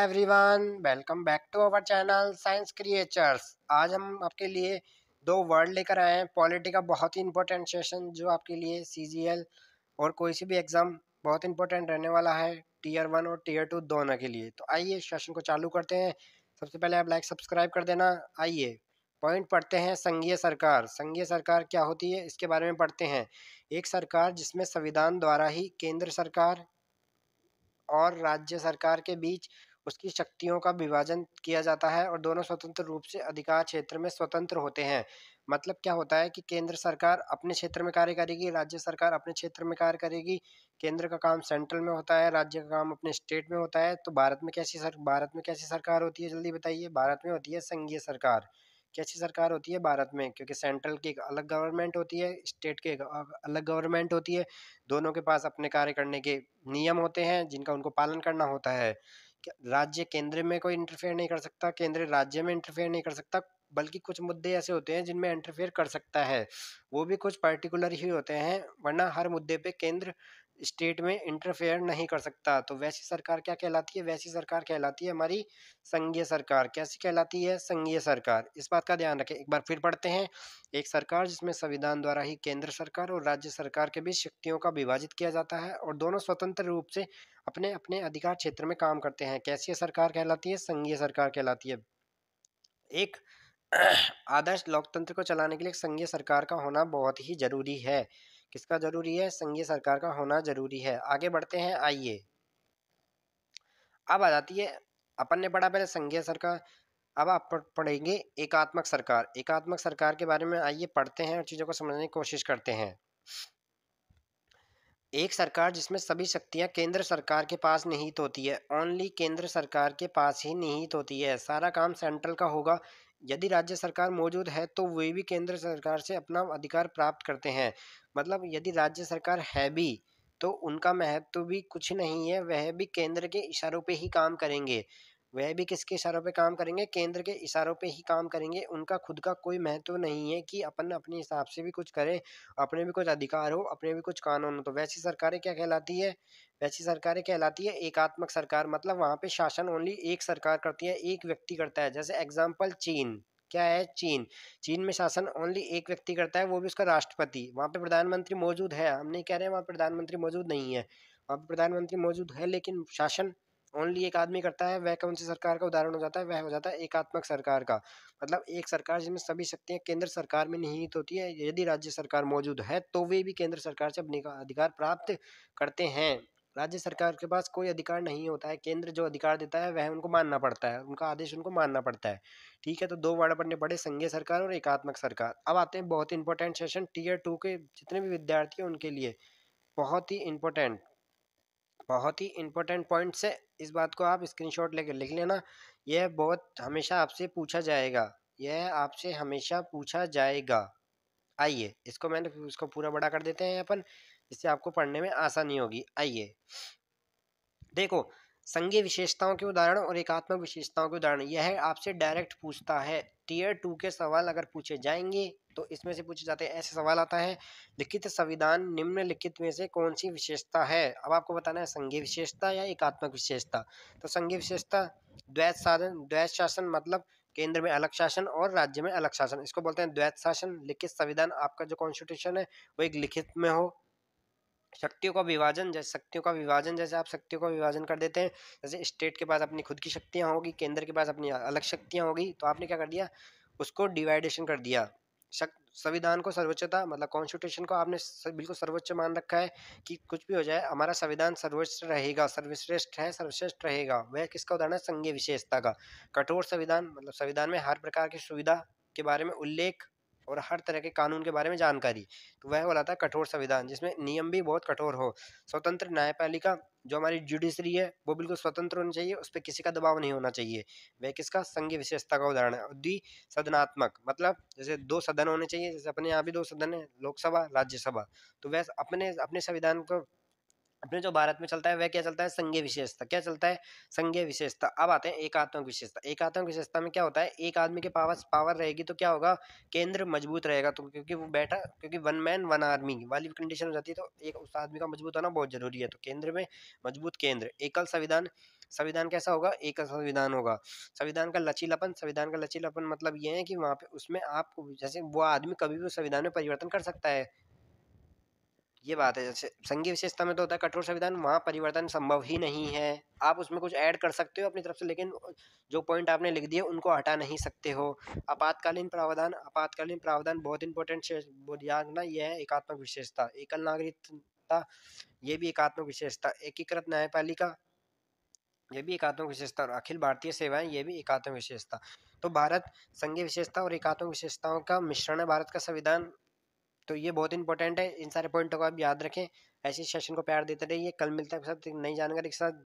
Everyone, welcome back to our channel science creatures. आज हम आपके लिए दो वर्ड लेकर आए हैं पॉलिटी का बहुत ही इंपॉर्टेंट सेशन जो आपके लिए सीजीएल और कोई सी भी एग्जाम बहुत इंपॉर्टेंट रहने वाला है, टीयर 1 और टीयर 2 दोनों के लिए। तो आइए सेशन को चालू करते हैं। सबसे पहले आप लाइक सब्सक्राइब कर देना। आइए पॉइंट पढ़ते हैं। संघीय सरकार। संघीय सरकार क्या होती है इसके बारे में पढ़ते हैं। एक सरकार जिसमें संविधान द्वारा ही केंद्र सरकार और राज्य सरकार के बीच उसकी शक्तियों का विभाजन किया जाता है और दोनों स्वतंत्र रूप से अधिकार क्षेत्र में स्वतंत्र होते हैं। मतलब क्या होता है कि केंद्र सरकार अपने क्षेत्र में कार्य करेगी, राज्य सरकार अपने क्षेत्र में कार्य करेगी। केंद्र का काम सेंट्रल में होता है, राज्य का काम अपने स्टेट में होता है। तो भारत में कैसी सरकार होती है, जल्दी बताइए। भारत में होती है संघीय सरकार। कैसी सरकार होती है भारत में? क्योंकि सेंट्रल की एक अलग गवर्नमेंट होती है, स्टेट की एक अलग गवर्नमेंट होती है। दोनों के पास अपने कार्य करने के नियम होते हैं जिनका उनको पालन करना होता है। राज्य केंद्र में कोई इंटरफेयर नहीं कर सकता, केंद्र राज्य में इंटरफेयर नहीं कर सकता, बल्कि कुछ मुद्दे ऐसे होते हैं जिनमें इंटरफेयर कर सकता है, वो भी कुछ पर्टिकुलर ही होते हैं, वरना हर मुद्दे पे केंद्र स्टेट में इंटरफेयर नहीं कर सकता। तो वैसी सरकार क्या कहलाती है? वैसी सरकार कहलाती है हमारी संघीय सरकार। कैसी कहलाती है? संघीय सरकार। इस बात का ध्यान रखें। एक बार फिर पढ़ते हैं। एक सरकार जिसमें संविधान द्वारा ही केंद्र सरकार और राज्य सरकार के बीच शक्तियों का विभाजित किया जाता है और दोनों स्वतंत्र रूप से अपने अपने अधिकार क्षेत्र में काम करते हैं। कैसी सरकार कहलाती है? संघीय सरकार कहलाती है। एक आदर्श लोकतंत्र को चलाने के लिए संघीय सरकार का होना बहुत ही जरूरी है। किसका जरूरी है? संघीय सरकार का होना जरूरी है। आगे बढ़ते हैं। आइए अब आ जाती है, अपन ने पढ़ा पहले संघीय सरकार, अब आप पढ़ेंगे एकात्मक सरकार। एकात्मक सरकार के बारे में आइए पढ़ते हैं और चीजों को समझने की कोशिश करते हैं। एक सरकार जिसमें सभी शक्तियां केंद्र सरकार के पास निहित होती है, ओनली केंद्र सरकार के पास ही निहित होती है, सारा काम सेंट्रल का होगा। यदि राज्य सरकार मौजूद है तो वे भी केंद्र सरकार से अपना अधिकार प्राप्त करते हैं। मतलब यदि राज्य सरकार है भी तो उनका महत्व भी कुछ नहीं है, वह भी केंद्र के इशारों पे ही काम करेंगे। वह भी किसके इशारों पे काम करेंगे? केंद्र के इशारों पे ही काम करेंगे। उनका खुद का कोई महत्व नहीं है कि अपन अपने हिसाब से भी कुछ करें, अपने भी कुछ अधिकार हो, अपने भी कुछ कानून हो। तो वैसी सरकारें क्या कहलाती है? वैसी सरकारें कहलाती है एकात्मक सरकार। मतलब वहां पे शासन ओनली एक सरकार करती है, एक व्यक्ति करता है। जैसे एग्जाम्पल चीन। क्या है? चीन। चीन में शासन ओनली एक व्यक्ति करता है, वो भी उसका राष्ट्रपति। वहां पे प्रधानमंत्री मौजूद है, हम नहीं कह रहे वहां प्रधानमंत्री मौजूद नहीं है, वहां पे प्रधानमंत्री मौजूद है, लेकिन शासन ओनली एक आदमी करता है। वह कौन सी सरकार का उदाहरण हो जाता है? वह हो जाता है एकात्मक सरकार का। मतलब एक सरकार जिसमें सभी शक्तियां केंद्र सरकार में निहित होती है। यदि राज्य सरकार मौजूद है तो वे भी केंद्र सरकार से अपने अधिकार प्राप्त करते हैं। राज्य सरकार के पास कोई अधिकार नहीं होता है, केंद्र जो अधिकार देता है वह उनको मानना पड़ता है, उनका आदेश उनको मानना पड़ता है। ठीक है, तो दो वर्ड अपन ने पढ़े, संघीय सरकार और एकात्मक सरकार। अब आते हैं बहुत इंपॉर्टेंट सेशन टीयर 2 के जितने भी विद्यार्थी हैं उनके लिए। बहुत ही इंपॉर्टेंट, बहुत ही इंपॉर्टेंट पॉइंट्स है। इस बात को आप स्क्रीनशॉट लेकर लिख लेना। यह बहुत हमेशा आपसे पूछा जाएगा, यह आपसे हमेशा पूछा जाएगा। आइए इसको पूरा बड़ा कर देते हैं अपन, जिससे आपको पढ़ने में आसानी होगी। आइए देखो, संघीय विशेषताओं के उदाहरण और एकात्मक विशेषताओं के उदाहरण, यह आपसे डायरेक्ट पूछता है। टीयर 2 के सवाल अगर पूछे जाएंगे तो इसमें से पूछे जाते हैं। ऐसे सवाल आता है, लिखित संविधान निम्नलिखित में से कौन सी विशेषता है? अब आपको बताना है संघीय विशेषता या एकात्मक विशेषता। तो संघीय विशेषता द्वैत साधन, द्वैत शासन, मतलब केंद्र में अलग शासन और राज्य में अलग शासन, इसको बोलते हैं द्वैत शासन। लिखित संविधान, आपका जो कॉन्स्टिट्यूशन है वो एक लिखित में हो। शक्तियों का विभाजन, जैसे आप शक्तियों का विभाजन कर देते हैं, जैसे स्टेट के पास अपनी खुद की शक्तियां होगी, केंद्र के पास अपनी अलग शक्तियां होगी, तो आपने क्या कर दिया? उसको डिवाइडेशन कर दिया। संविधान को सर्वोच्चता, मतलब कॉन्स्टिट्यूशन को आपने बिल्कुल सर्वोच्च मान रखा है कि कुछ भी हो जाए हमारा संविधान सर्वोच्च रहेगा, सर्वश्रेष्ठ है, सर्वश्रेष्ठ रहेगा। वह किसका उदाहरण है? संघीय विशेषता का। कठोर संविधान, मतलब संविधान में हर प्रकार की सुविधा के बारे में उल्लेख और हर तरह के कानून के बारे में जानकारी, तो वह बोला था कठोर संविधान, जिसमें नियम भी बहुत कठोर हो। स्वतंत्र न्यायपालिका, जो हमारी जुडिशरी है वो बिल्कुल स्वतंत्र होनी चाहिए, उस पर किसी का दबाव नहीं होना चाहिए। वह किसका? संघीय विशेषता का उदाहरण है। द्विसदनात्मक, मतलब जैसे दो सदन होने चाहिए, जैसे अपने यहाँ भी दो सदन है, लोकसभा राज्यसभा, तो वह अपने अपने संविधान को अपने जो भारत में चलता है वह क्या चलता है, संघीय विशेषता। क्या चलता है, संघीय विशेषता। अब आते हैं एकात्मक विशेषता। एकात्मक विशेषता में क्या होता है, एक आदमी के पास पावर रहेगी तो क्या होगा, केंद्र मजबूत रहेगा। तो क्योंकि वो बैठा, क्योंकि वन मैन वन आर्मी वाली कंडीशन हो जाती है, तो एक उस आदमी का मजबूत होना बहुत जरूरी है। तो केंद्र में मजबूत केंद्र। एकल संविधान। संविधान कैसा होगा, एकल संविधान होगा। संविधान का लचीलापन मतलब ये है कि वहां पे उसमें आप जैसे वो आदमी कभी भी उस संविधान में परिवर्तन कर सकता है। ये बात है। जैसे संघीय विशेषता में तो होता है कठोर संविधान, वहां परिवर्तन संभव ही नहीं है। आप उसमें कुछ ऐड कर सकते हो अपनी तरफ से, लेकिन जो पॉइंट आपने लिख दिए उनको हटा नहीं सकते हो। आपातकालीन प्रावधान। आपातकालीन प्रावधान बहुत इंपॉर्टेंट याद ना, ये है एकात्मक विशेषता। एकल नागरिकता, ये भी एकात्मक विशेषता। एकीकृत न्यायपालिका, ये भी एकात्मक विशेषता। और अखिल भारतीय सेवाएं, ये भी एकात्मक विशेषता। तो भारत संघीय विशेषता और एकात्मक विशेषताओं का मिश्रण है, भारत का संविधान। तो ये बहुत इंपॉर्टेंट है, इन सारे पॉइंटों को आप याद रखें। ऐसे सेशन को प्यार देते रहिए। कल मिलते हैं आपके साथ एक नई जानकारी के साथ।